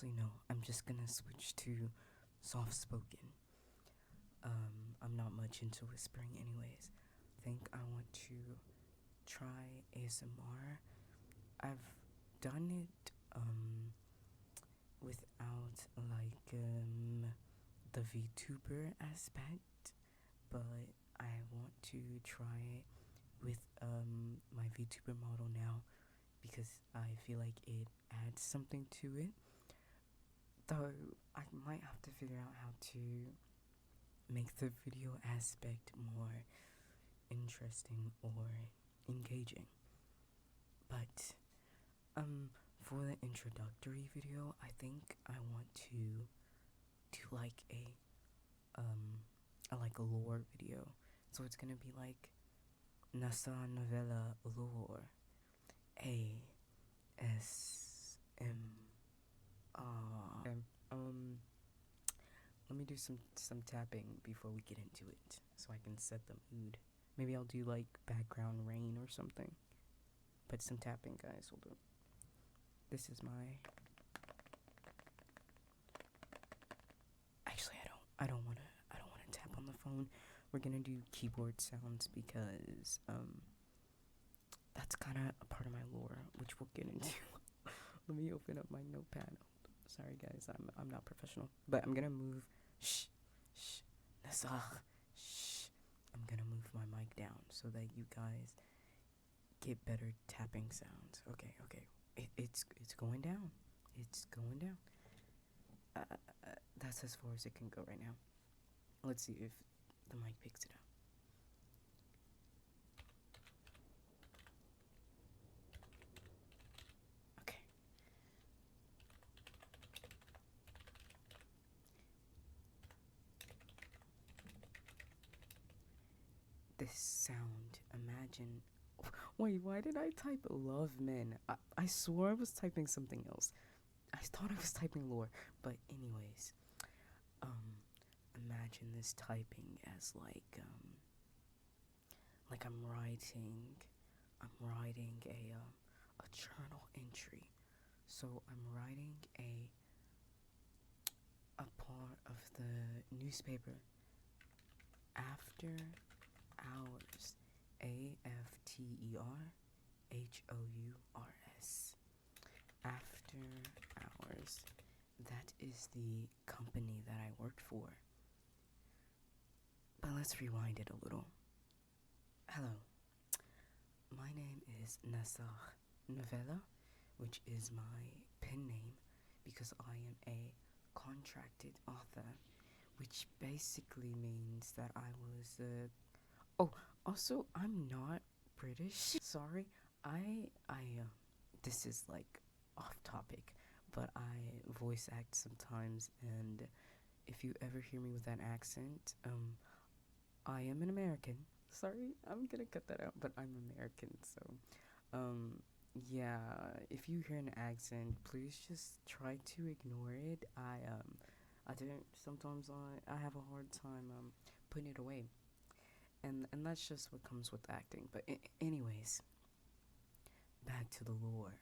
Actually, no. I'm just gonna switch to soft spoken. I'm not much into whispering, anyways. I think I want to try ASMR. I've done it without the VTuber aspect, but I want to try it with my VTuber model now because I feel like it adds something to it. Though I might have to figure out how to make the video aspect more interesting or engaging. But for the introductory video, I think I want to do like a lore video. So it's gonna be like NasirNovella lore. ASMR. Let me do some tapping before we get into it, so I can set the mood. Maybe I'll do like background rain or something. But some tapping, guys, will do. This is my. Actually, I don't wanna tap on the phone. We're gonna do keyboard sounds because that's kind of a part of my lore, which we'll get into. Let me open up my notepad. Sorry, guys, I'm not professional, but I'm gonna move. Shh, Nasah, shh. I'm gonna move my mic down so that you guys get better tapping sounds. Okay. It's going down. It's going down. That's as far as it can go right now. Let's see if the mic picks it up. Okay. This sound, imagine. Wait, why did I type love men? I swore I was typing something else. I thought I was typing lore, but anyways, imagine this typing as like I'm writing a journal entry. So I'm writing a part of the newspaper after hours. AFTERHOURS. After hours. That is the company that I worked for. But let's rewind it a little. Hello. My name is NasirNovella, which is my pen name because I am a contracted author, which basically means that I was also, I'm not British. Sorry, this is like off topic, but I voice act sometimes, and if you ever hear me with that accent, I am an American. Sorry, I'm gonna cut that out, but I'm American, so, yeah, if you hear an accent, please just try to ignore it. I don't, sometimes I have a hard time, putting it away. And that's just what comes with acting. But anyways, back to the lore.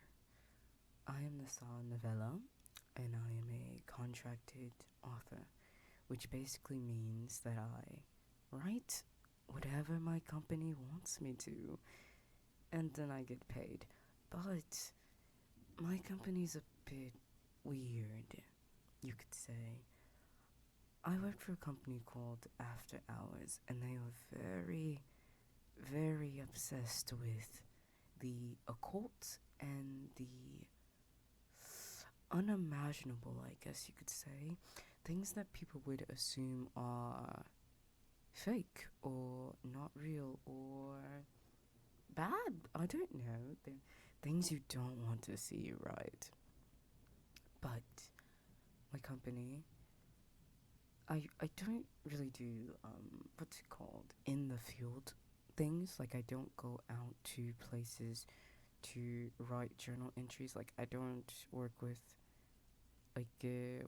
I am NasirNovella, and I am a contracted author, which basically means that I write whatever my company wants me to, and then I get paid. But my company's a bit weird, you could say. I work for a company called After Hours, and they are very, very obsessed with the occult and the unimaginable, I guess you could say. Things that people would assume are fake or not real or bad. I don't know. Things you don't want to see, right? But my company, I don't really do what's it called, in the field things. Like, I don't go out to places to write journal entries. Like, I don't work with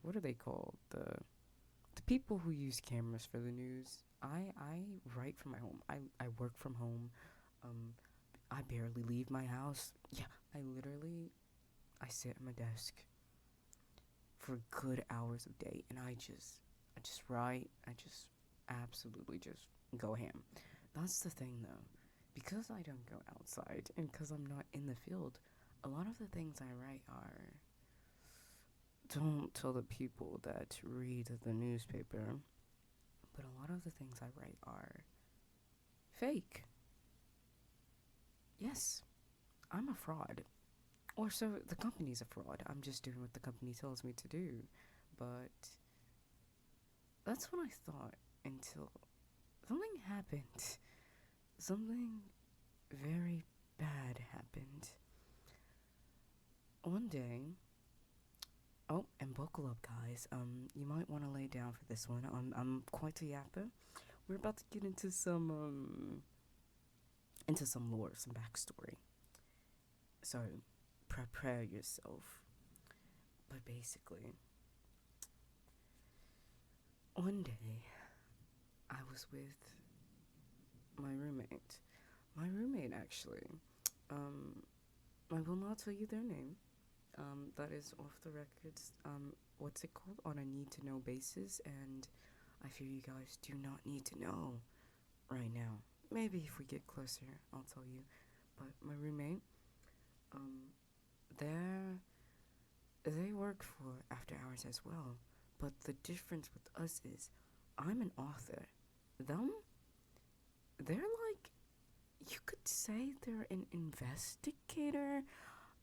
what are they called, the people who use cameras for the news. I write from my home. I work from home. I barely leave my house. Yeah, I sit at my desk for good hours of day, and I just write. I just absolutely just go ham. That's the thing though, because I don't go outside and because I'm not in the field. A lot of the things I write are don't tell the people that read the newspaper, but a lot of the things I write are fake. Yes, I'm a fraud. Or so the company's a fraud. I'm just doing what the company tells me to do. But that's what I thought until something happened. Something very bad happened. One day, oh, and buckle up, guys. You might want to lay down for this one. I'm quite a yapper. We're about to get into some lore, some backstory. So, prepare yourself. But basically, one day, I was with my roommate. My roommate, actually. Um, I will not tell you their name. That is off the records. What's it called? On a need to know basis, and I fear you guys do not need to know right now. Maybe if we get closer, I'll tell you. But my roommate, um, they're they work for after hours as well. But the difference with us is, I'm an author. Them, they're like, you could say they're an investigator.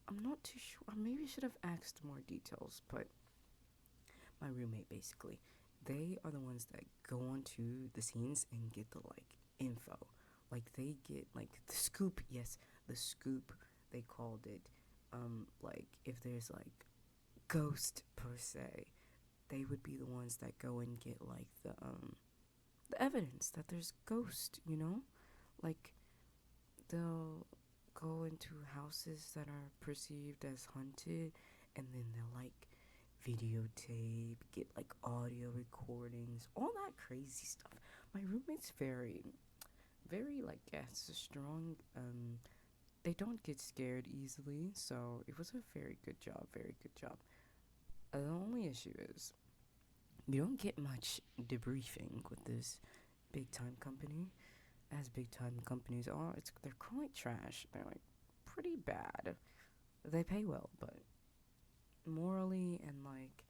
I'm not too sure. I maybe should have asked more details, but my roommate basically, they are the ones that go onto the scenes and get the like info. Like they get like the scoop. Yes, the scoop. They called it. Like if there's like ghost per se, they would be the ones that go and get like the evidence that there's ghost. Like they'll go into houses that are perceived as haunted, and then they'll like videotape, get like audio recordings, all that crazy stuff. My roommate's very like yes, strong. They don't get scared easily, so it was a very good job, very good job. The only issue is you don't get much debriefing with this big time company. As big time companies are, they're quite trash. They're like pretty bad. They pay well, but morally and like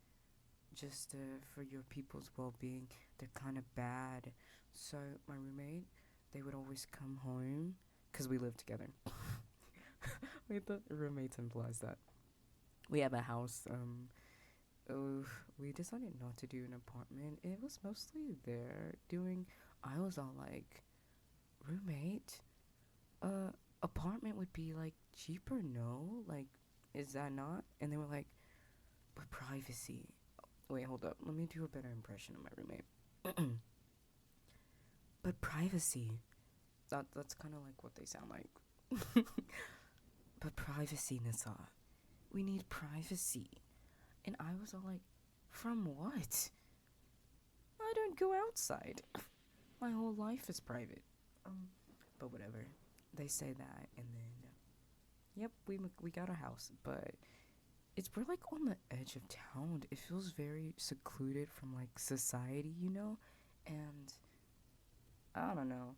just for your people's well-being, they're kind of bad. So my roommate, they would always come home because we live together. Wait, the roommates implies that we have a house. We decided not to do an apartment. It was mostly their doing. I was all like, roommate, apartment would be like cheaper, no? Like, is that not? And they were like, but privacy. Wait, hold up. Let me do a better impression of my roommate. But privacy. That's kind of like what they sound like. But privacy, Nasar. We need privacy. And I was all like, from what? I don't go outside. My whole life is private. But whatever. They say that, and then, yep, we got a house, but we're like on the edge of town. It feels very secluded from like society. And I don't know.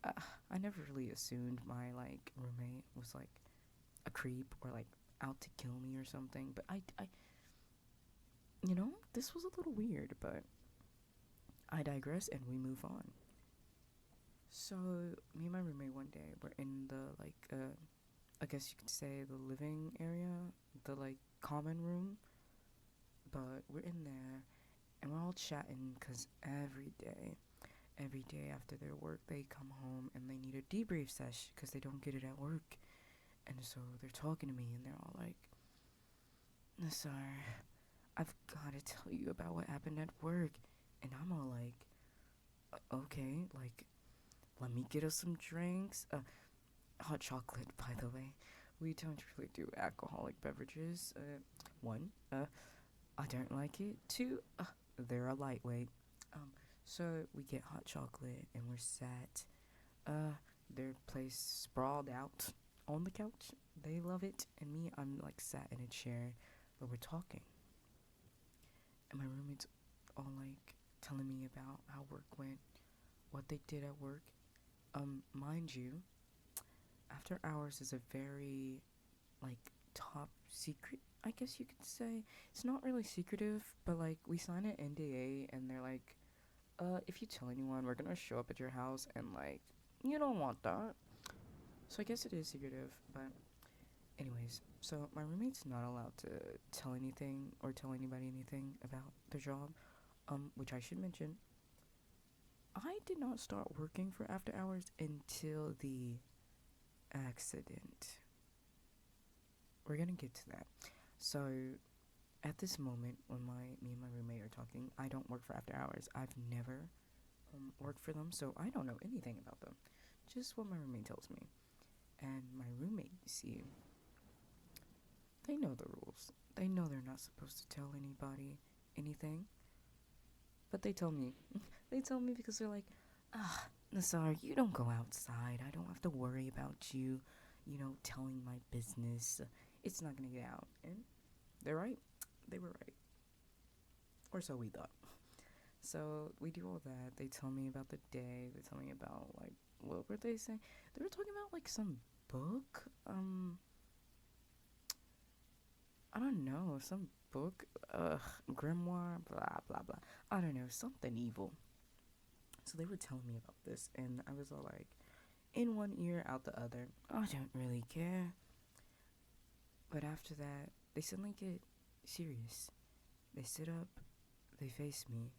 I never really assumed my like roommate was like a creep or like out to kill me or something. But this was a little weird. But I digress, and we move on. So me and my roommate one day were in the like I guess you could say the living area, the like common room. But we're in there, and we're all chatting because every day after their work, they come home and they need a debrief sesh because they don't get it at work. And so they're talking to me, and they're all like, Nassar, I've got to tell you about what happened at work. And I'm all like, okay, like, let me get us some drinks. Hot chocolate, by the way. We don't really do alcoholic beverages. One, I don't like it. Two, they're a lightweight. So we get hot chocolate and we're sat, their place sprawled out on the couch. They love it, and me, I'm like sat in a chair, but we're talking. and my roommates all like telling me about how work went, what they did at work. Mind you, after hours is a very like top secret, I guess you could say. It's not really secretive, but like we sign an NDA and they're like, if you tell anyone, we're gonna show up at your house and like, you don't want that. So I guess it is secretive, but anyways, so my roommate's not allowed to tell anything or tell anybody anything about their job. Which I should mention, I did not start working for after hours until the accident. We're gonna get to that. So at this moment, when me and my roommate are talking, I don't work for after hours. I've never worked for them, so I don't know anything about them. Just what my roommate tells me. And my roommate, you see, they know the rules. They know they're not supposed to tell anybody anything. But they tell me. They tell me because they're like, Nasar, you don't go outside. I don't have to worry about you, telling my business. It's not going to get out. And they're right. They were right. Or so we thought. So we do all that. They tell me about the day. They tell me about, like, what were they saying? They were talking about, like, some book. I don't know. Some book. Grimoire. Blah, blah, blah. I don't know. Something evil. So they were telling me about this. And I was all like, in one ear, out the other. I don't really care. But after that, they suddenly get serious. They sit up. They face me.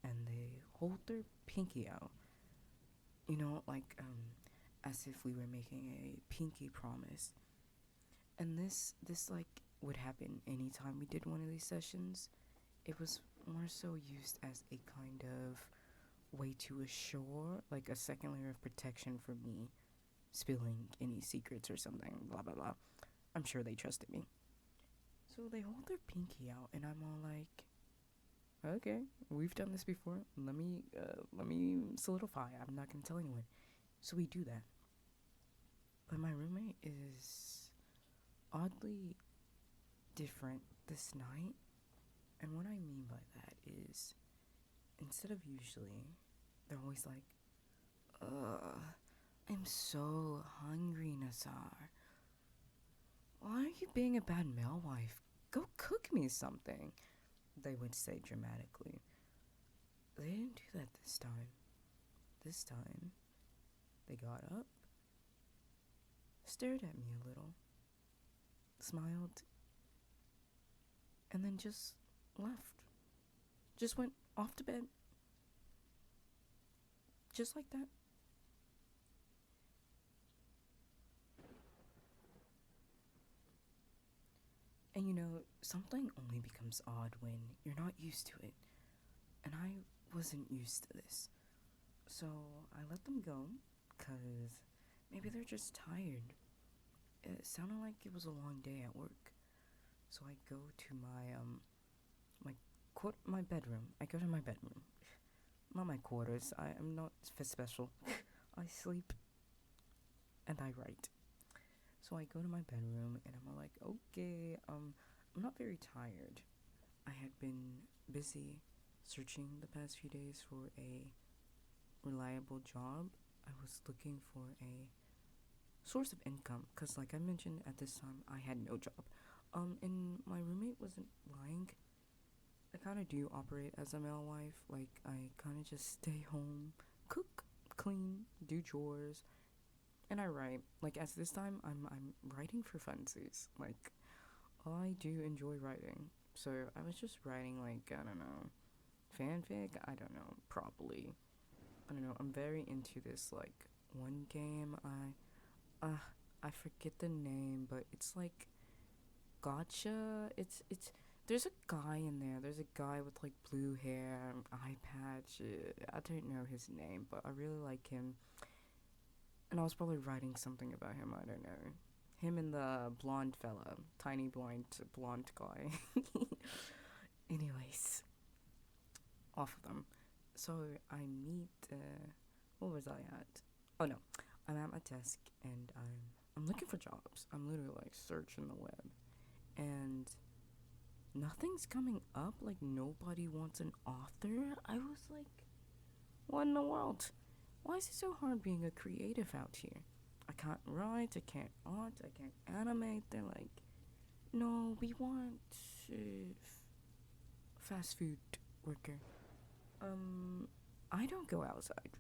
And they hold their pinky out. Like, as if we were making a pinky promise. And this like, would happen anytime we did one of these sessions. It was more so used as a kind of way to assure, like, a second layer of protection for me spilling any secrets or something, blah, blah, blah. I'm sure they trusted me. So they hold their pinky out, and I'm all like, okay, we've done this before. Let me solidify. I'm not gonna tell anyone. So we do that. But my roommate is oddly different this night. And what I mean by that is, instead of usually, they're always like, I'm so hungry, Nazar. Why are you being a bad male wife? Go cook me something, they would say dramatically. They didn't do that this time. This time, they got up, stared at me a little, smiled, and then just left. Just went off to bed. Just like that. And something only becomes odd when you're not used to it. And I wasn't used to this. So I let them go, because maybe they're just tired. It sounded like it was a long day at work. So I go to my bedroom. I go to my bedroom. Not my quarters. I am not special. I sleep and I write. So I go to my bedroom and I'm all like, okay, I'm not very tired. I had been busy searching the past few days for a reliable job. I was looking for a source of income, because like I mentioned, at this time I had no job. And my roommate wasn't lying. I kind of do operate as a male wife. Like, I kind of just stay home, cook, clean, do chores, and I write. Like, as this time, I'm writing for funsies. Like, I do enjoy writing. So I was just writing, like, I don't know, fanfic. I don't know, probably. I don't know. I'm very into this, like, one game. I forget the name, but it's like gotcha. It's there's a guy in there. There's a guy with like blue hair, eye patch. I don't know his name, but I really like him. And I was probably writing something about him. I don't know. Him and the blonde fella, tiny blonde guy. Anyways, off of them. So I meet. What was I at? Oh no, I'm at my desk and I'm looking for jobs. I'm literally like searching the web, and nothing's coming up. Like, nobody wants an author. I was like, what in the world? Why is it so hard being a creative out here? I can't write, I can't art, I can't animate. They're like, no, we want fast food worker. I don't go outside.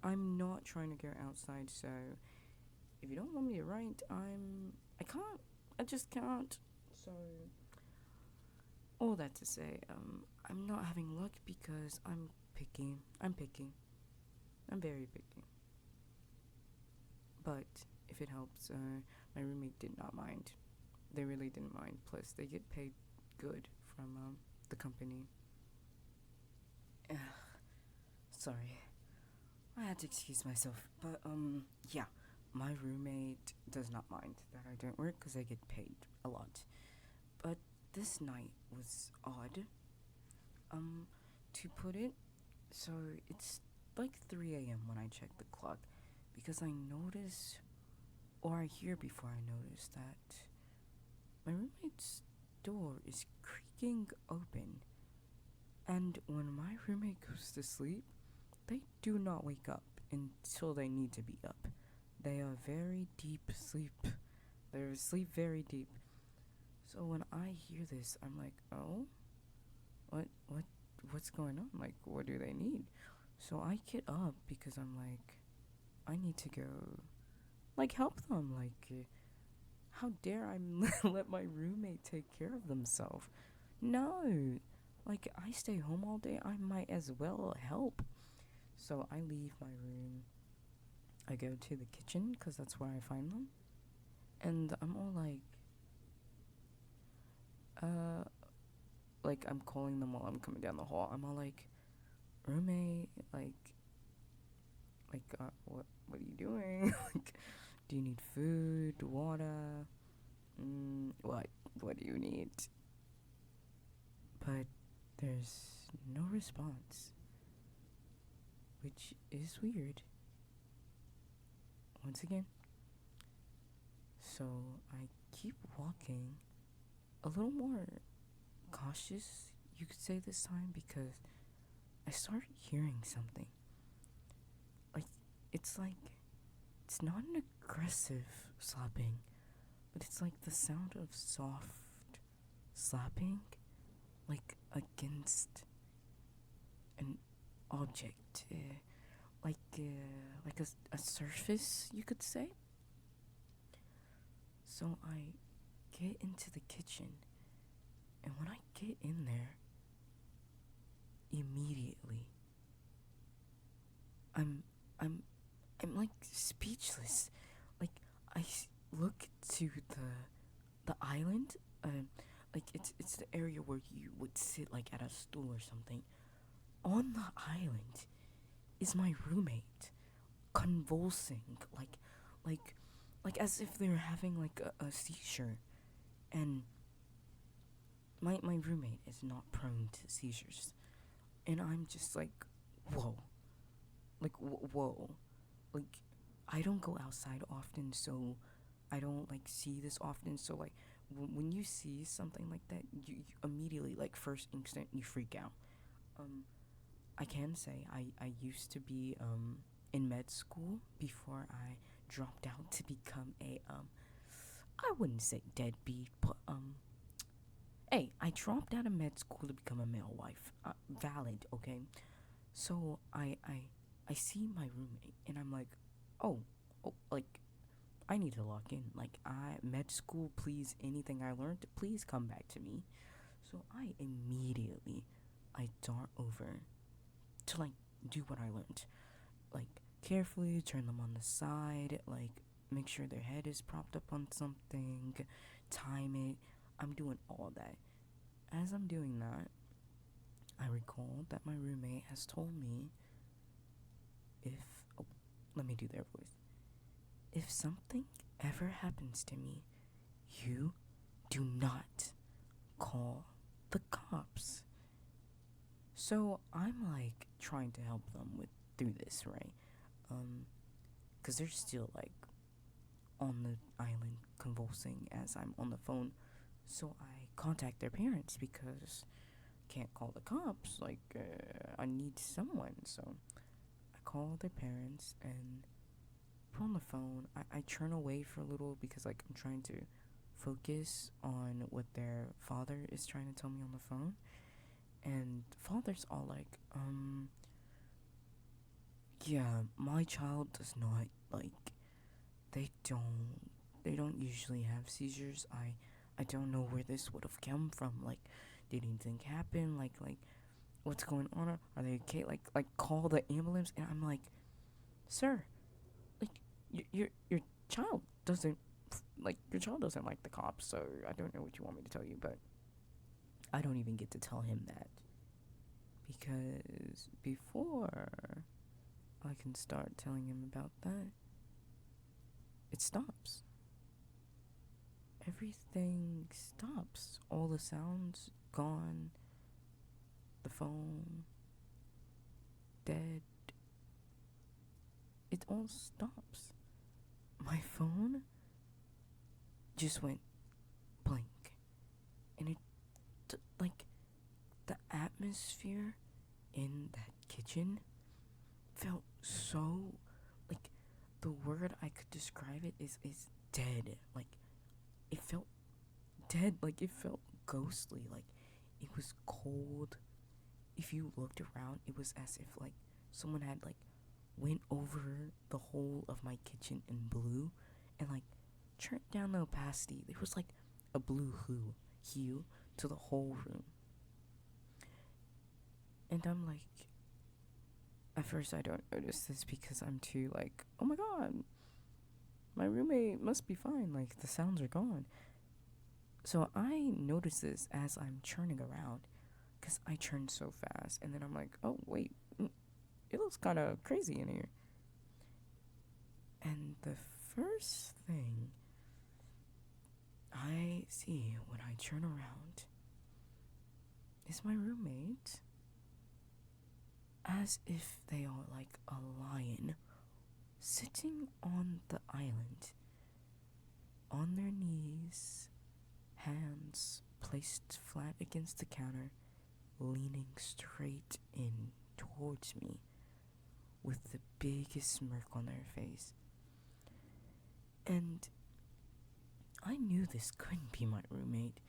I'm not trying to go outside, so if you don't want me to write, I can't. I just can't. So, all that to say, I'm not having luck because I'm picky. I'm picky. I'm very picky. But if it helps, my roommate did not mind. They really didn't mind. Plus, they get paid good from the company. Ugh, sorry, I had to excuse myself. But yeah, my roommate does not mind that I don't work because I get paid a lot. But this night was odd. To put it, so it's like 3 a.m. when I check the clock because I notice, or I hear before I notice, that my roommate's door is creaking open. And when my roommate goes to sleep, they do not wake up until they need to be up. They are very deep asleep. They're asleep very deep. So when I hear this, I'm like, oh, what's going on? Like, what do they need? So I get up because I'm like, I need to go, like, help them. Like, how dare I let my roommate take care of themselves? No, like, I stay home all day. I might as well help. So I leave my room. I go to the kitchen because that's where I find them. And I'm all like I'm calling them while I'm coming down the hall. I'm all like, roommate, what are you doing? Like, do you need food, water? What do you need? But there's no response, which is weird. Once again. So I keep walking, a little more cautious, you could say, this time, because I start hearing something. It's not an aggressive slapping, but it's like the sound of soft slapping, like against an object, like a surface, you could say. So I get into the kitchen, and when I get in there, immediately I'm like speechless. Like, look to the island, like it's the area where you would sit, like, at a stool or something. On the island is my roommate, convulsing, like as if they're having like a seizure. And my roommate is not prone to seizures, and I'm just like, whoa, whoa. Like, I don't go outside often, so I don't, like, see this often. So, like, when you see something like that, you immediately, like, first instant, you freak out. I can say I used to be in med school before I dropped out to become a I wouldn't say deadbeat, but hey, I dropped out of med school to become a male wife. Valid, okay? So I see my roommate, and I'm like, oh, like, I need to lock in. Like, med school, please, anything I learned, please come back to me. So I dart over to, like, do what I learned. Like, carefully turn them on the side, like, make sure their head is propped up on something, time it. I'm doing all that. As I'm doing that, I recall that my roommate has told me, let me do their voice. If something ever happens to me, you do not call the cops. So I'm, like, trying to help them through this, right? Because they're still, like, on the island convulsing as I'm on the phone So I contact their parents because I can't call the cops. I need someone. So I call their parents and we're on the phone. I turn away for a little because like I'm trying to focus on what their father is trying to tell me on the phone. And father's all like, yeah, my child does not they don't usually have seizures. I don't know where this would have come from. Like, did anything happen? Like what's going on? Are they okay? Like call the ambulance. And I'm like, sir, like your child doesn't your child doesn't like the cops. So I don't know what you want me to tell you, but I don't even get to tell him that because before I can start telling him about that, it stops. Everything stops. All the sounds gone. The phone dead. It all stops. My phone just went blank. And like, the atmosphere in that kitchen felt so, like, the word I could describe it is dead. Like, it felt dead. Like, it felt ghostly. Like, it was cold. If you looked around, it was as if, like, someone had, like, went over the whole of my kitchen in blue and, like, turned down the opacity. There was, like, a blue hue to the whole room. And I'm like, at first I don't notice this because I'm too, like, oh my god, my roommate must be fine. Like, the sounds are gone. So I notice this as I'm churning around because I turn so fast. And then I'm like, oh, wait, it looks kind of crazy in here. And the first thing I see when I turn around is my roommate, as if they are like a lion, sitting on the island, on their knees, hands placed flat against the counter, leaning straight in towards me with the biggest smirk on their face. And I knew this couldn't be my roommate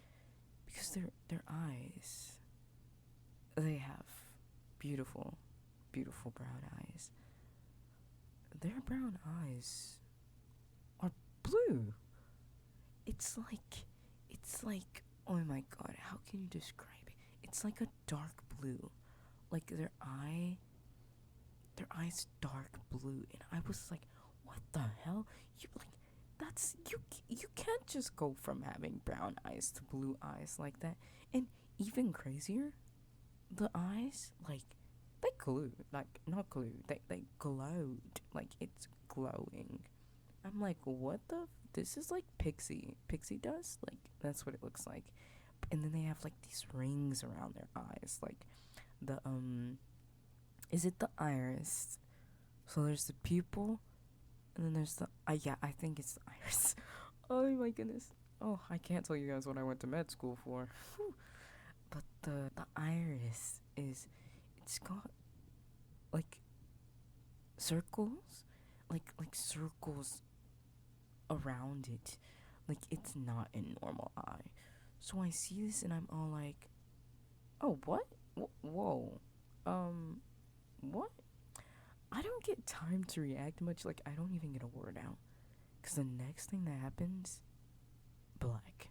because their eyes, they have beautiful, beautiful brown eyes. Their brown eyes are blue. It's like, oh my god, how can you describe it? It's like a dark blue. Like their eyes dark blue. And I was like, what the hell? You can't just go from having brown eyes to blue eyes like that. And even crazier, the eyes, like, they glue, like, not glue, they glowed, like, it's glowing. I'm like, what the, this is like pixie dust, like, that's what it looks like. And then they have, like, these rings around their eyes, like, the, is it the iris? So there's the pupil, and then there's the, yeah, I think it's the iris. Oh my goodness. Oh, I can't tell you guys what I went to med school for. But the iris is, it's got like circles, like circles around it. Like, it's not a normal eye. So I see this and I'm all like, oh, what? Whoa. What? I don't get time to react much. Like, I don't even get a word out. Because the next thing that happens, black.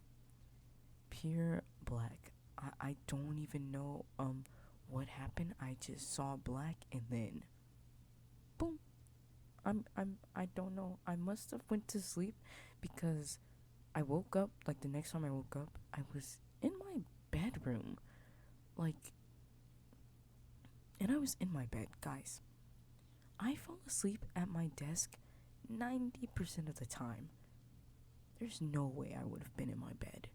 Pure black. I don't even know what happened. I just saw black and then boom. I don't know. I must have went to sleep because I woke up, like, the next time I woke up, I was in my bedroom. Like, and I was in my bed, guys. I fall asleep at my desk 90% of the time. There's no way I would have been in my bed.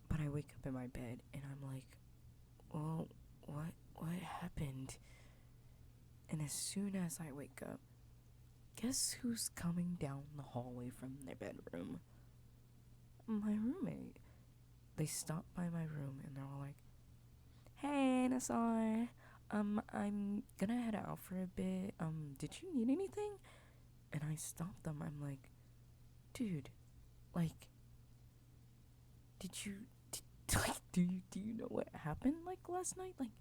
But I wake up in my bed and I'm like, well, what happened? And as soon as I wake up, guess who's coming down the hallway from their bedroom? My roommate. they stopped by my room and they're all like, "Hey, Nasar, I'm gonna head out for a bit. Did you need anything?" And I stopped them. I'm like, "Dude, like, did you, like, do you know what happened like last night? Like,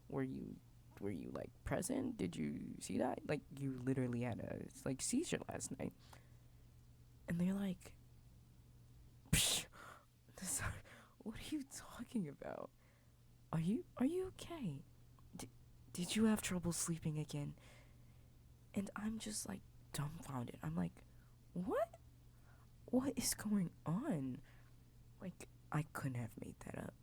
were you like present? Did you see that? Like, you literally had a like seizure last night." And they're like, "Psh, Nasar, what are you talking about? Are you okay? Did you have trouble sleeping again?" And I'm just like dumbfounded. I'm like, "What? What is going on?" Like, I couldn't have made that up.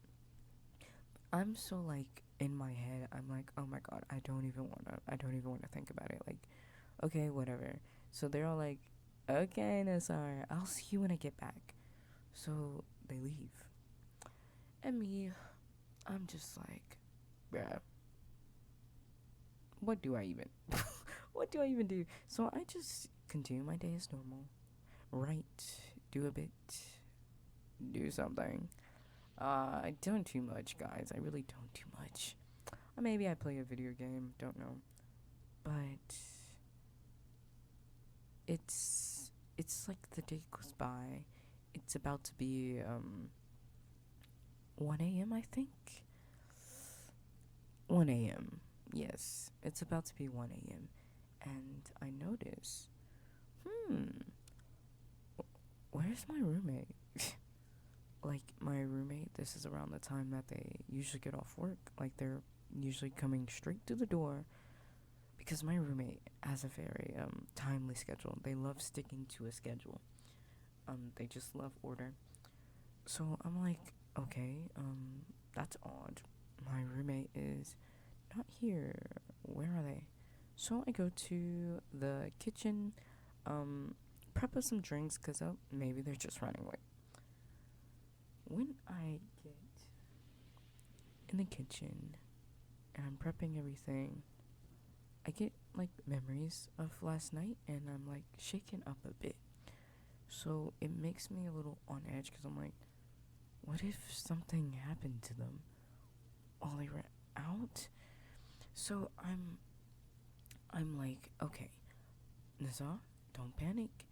I'm so like in my head. I'm like, "Oh my god, I don't even wanna think about it." Like, okay, whatever. So they're all like, "Okay, Nazar, I'll see you when I get back." So they leave, and me, I'm just like, bruh, what do I even, what do I even do? So I just continue my day as normal. Write, do a bit, do something. I don't too much, guys. I really don't too much. Or maybe I play a video game. Don't know. But it's like the day goes by. It's about to be 1 a.m. I think. 1 a.m. Yes, it's about to be 1 a.m. And I notice, where's my roommate? Like, my roommate, this is around the time that they usually get off work. Like, they're usually coming straight to the door, because my roommate has a very timely schedule. They love sticking to a schedule. They just love order. So I'm like, okay, that's odd. My roommate is not here. Where are they? So I go to the kitchen, prep up some drinks, because maybe they're just running late. When I get in the kitchen and I'm prepping everything, I get like memories of last night and I'm like shaken up a bit. So it makes me a little on edge, because I'm like, what if something happened to them while they were out? So I'm like, okay, Naza, don't panic.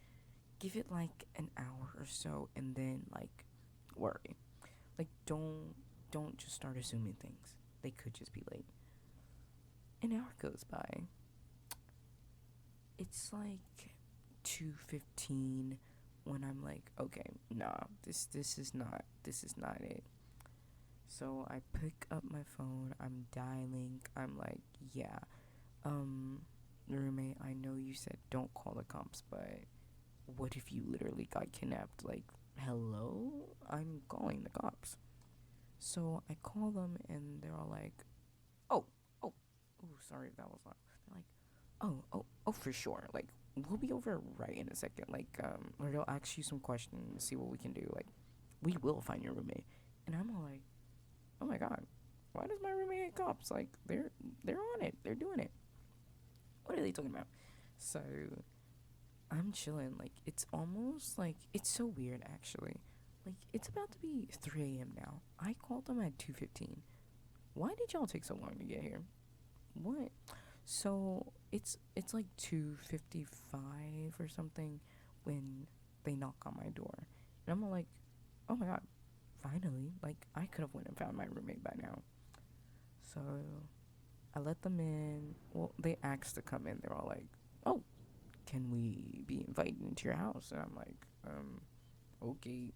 Give it like an hour or so and then like worry. Like, don't just start assuming things. They could just be late. An hour goes by. It's like 2:15 when I'm like, okay, nah, this is not it. So I pick up my phone, I'm dialing, I'm like, yeah, roommate, I know you said don't call the cops, but what if you literally got kidnapped? Like, hello? I'm calling the cops. So I call them and they're all like, oh, oh, oh, sorry if that was loud. They're like, oh, for sure. Like, we'll be over right in a second. Like, or they'll ask you some questions, see what we can do. Like, we will find your roommate. And I'm all like, oh my god, why does my roommate hate cops? Like, they're on it. They're doing it. What are they talking about? So I'm chilling. Like, it's almost like, it's so weird actually. Like, it's about to be 3 a.m. now. I called them at 2:15. Why did y'all take so long to get here? What? So it's like 2:55 or something when they knock on my door, and I'm all like, oh my god, finally! Like, I could have went and found my roommate by now. So I let them in. Well, they asked to come in. They're all like, oh, can we be invited into your house? And I'm like, okay,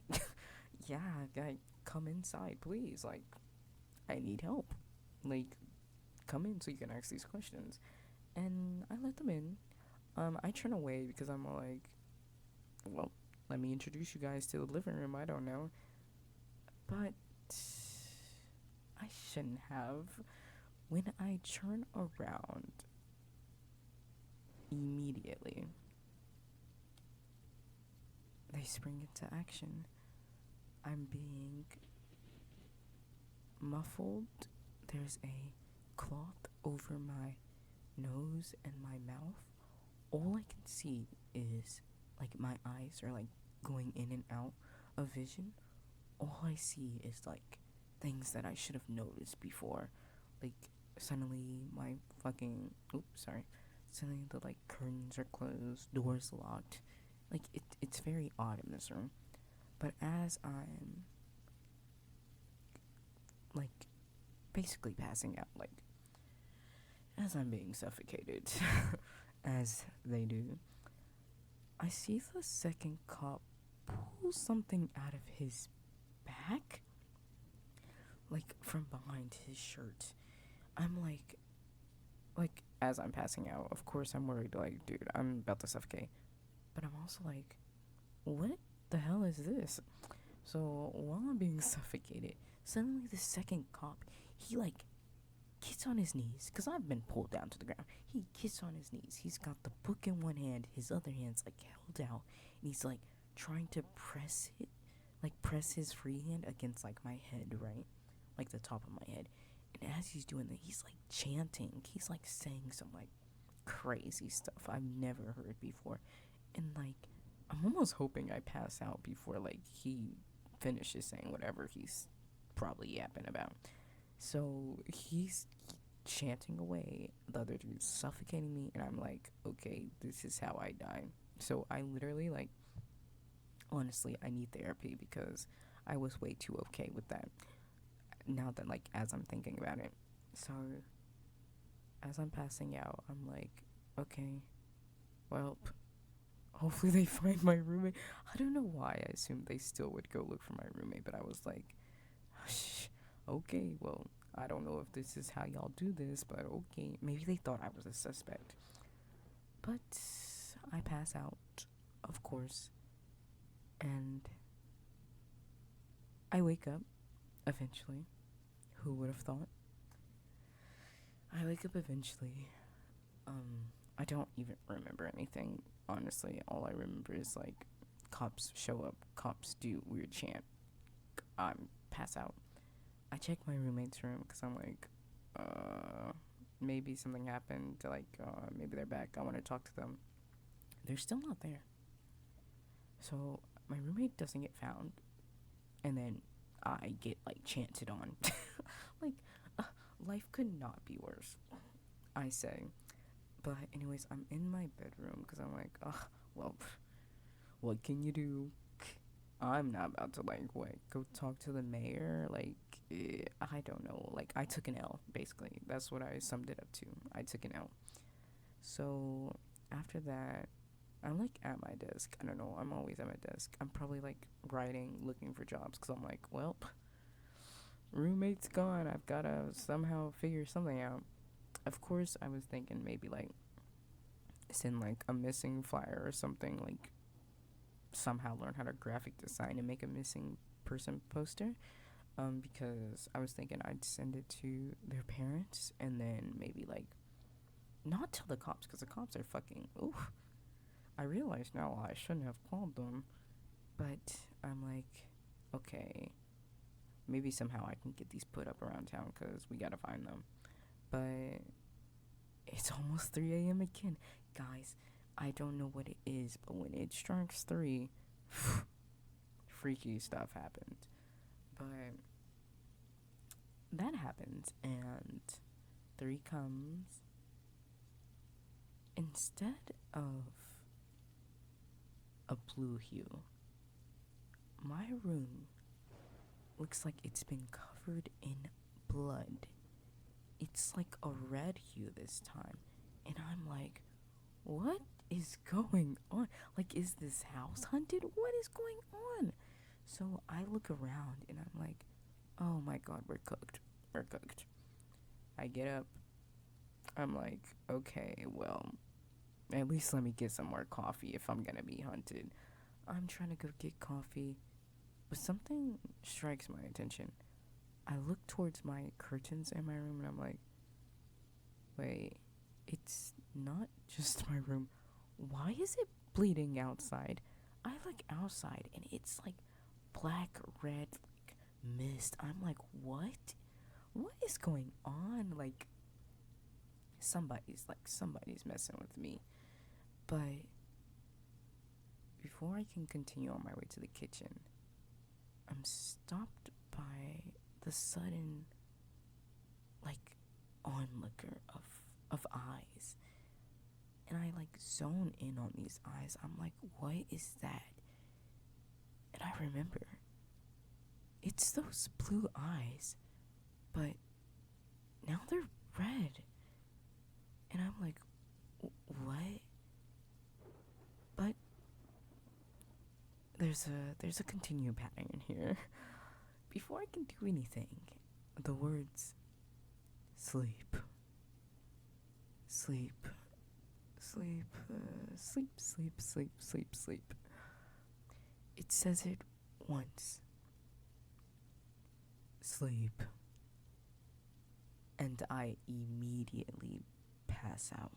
yeah, guy, come inside, please. Like, I need help. Like, come in so you can ask these questions. And I let them in. I turn away because I'm all like, well, let me introduce you guys to the living room. I don't know. But I shouldn't have. When I turn around, immediately, they spring into action. I'm being muffled. There's a cloth over my nose and my mouth. All I can see is like my eyes are like going in and out of vision. all I see is like things that I should have noticed before. Like suddenly my fucking suddenly the like curtains are closed, doors locked. Like it's very odd in this room. But as I'm like basically passing out, like as I'm being suffocated, as they do, I see the second cop pull something out of his back, like from behind his shirt. I'm like as I'm passing out, of course I'm worried, like, dude, I'm about to suffocate. But I'm also like, what the hell is this? So while I'm being suffocated, suddenly the second cop, he like gets on his knees, because I've been pulled down to the ground. He gets on his knees. He's got the book in one hand, his other hand's like held out, and he's like trying to press it, like press his free hand against like my head, right? Like the top of my head. And as he's doing that, he's like chanting. He's like saying some like crazy stuff I've never heard before. And like, I'm almost hoping I pass out before like he finishes saying whatever he's probably yapping about. So he's chanting away. The other dude's suffocating me, and I'm like, okay, this is how I die. So I literally, like, honestly, I need therapy because I was way too okay with that. Now that, like, as I'm thinking about it. So as I'm passing out, I'm like, okay, well, hopefully they find my roommate. I don't know why I assumed they still would go look for my roommate, but I was like, okay, well, I don't know if this is how y'all do this, but okay. Maybe they thought I was a suspect. But I pass out, of course, and I wake up eventually. Who would have thought? I wake up eventually. I don't even remember anything, honestly. All I remember is like cops show up, cops do weird chant. I'm pass out. I check my roommate's room because I'm like, maybe something happened. Maybe they're back. I want to talk to them. They're still not there. So my roommate doesn't get found, and then I get like chanted on. like, life could not be worse, I say. But anyways, I'm in my bedroom because I'm like, well, what can you do? I'm not about to like go talk to the mayor. Like, I don't know. Like, I took an L, basically. That's what I summed it up to. I took an L. So after that, I'm like at my desk. I don't know. I'm always at my desk. I'm probably like writing, looking for jobs because I'm like, well, roommate's gone. I've gotta somehow figure something out. Of course, I was thinking maybe like send like a missing flyer or something, like somehow learn how to graphic design and make a missing person poster. Because I was thinking I'd send it to their parents and then maybe like not tell the cops because the cops are fucking oof. I realize now I shouldn't have called them, but I'm like, okay, maybe somehow I can get these put up around town because we gotta find them. But it's almost 3 a.m. again. Guys, I don't know what it is, but when it strikes 3, freaky stuff happens. But that happens, and 3 comes. Instead of a blue hue, my room looks like it's been covered in blood. It's like a red hue this time. And I'm like, what is going on? Like, is this house haunted? What is going on? So I look around and I'm like, oh my god, we're cooked. We're cooked. I get up. I'm like, okay, well, at least let me get some more coffee if I'm gonna be hunted. I'm trying to go get coffee, but something strikes my attention. I look towards my curtains in my room and I'm like, wait, it's not just my room. Why is it bleeding outside? I look outside and it's like black, red, like mist. I'm like, what? What is going on? Like, somebody's messing with me. But before I can continue on my way to the kitchen, I'm stopped by the sudden, like, onlooker of eyes. And I, like, zone in on these eyes. I'm like, what is that? And I remember, it's those blue eyes, but now they're red. And I'm like, what? But there's a continued pattern here. Before I can do anything, the words sleep, sleep, sleep, sleep, sleep, sleep, sleep, sleep. It says it once. Sleep. And I immediately pass out.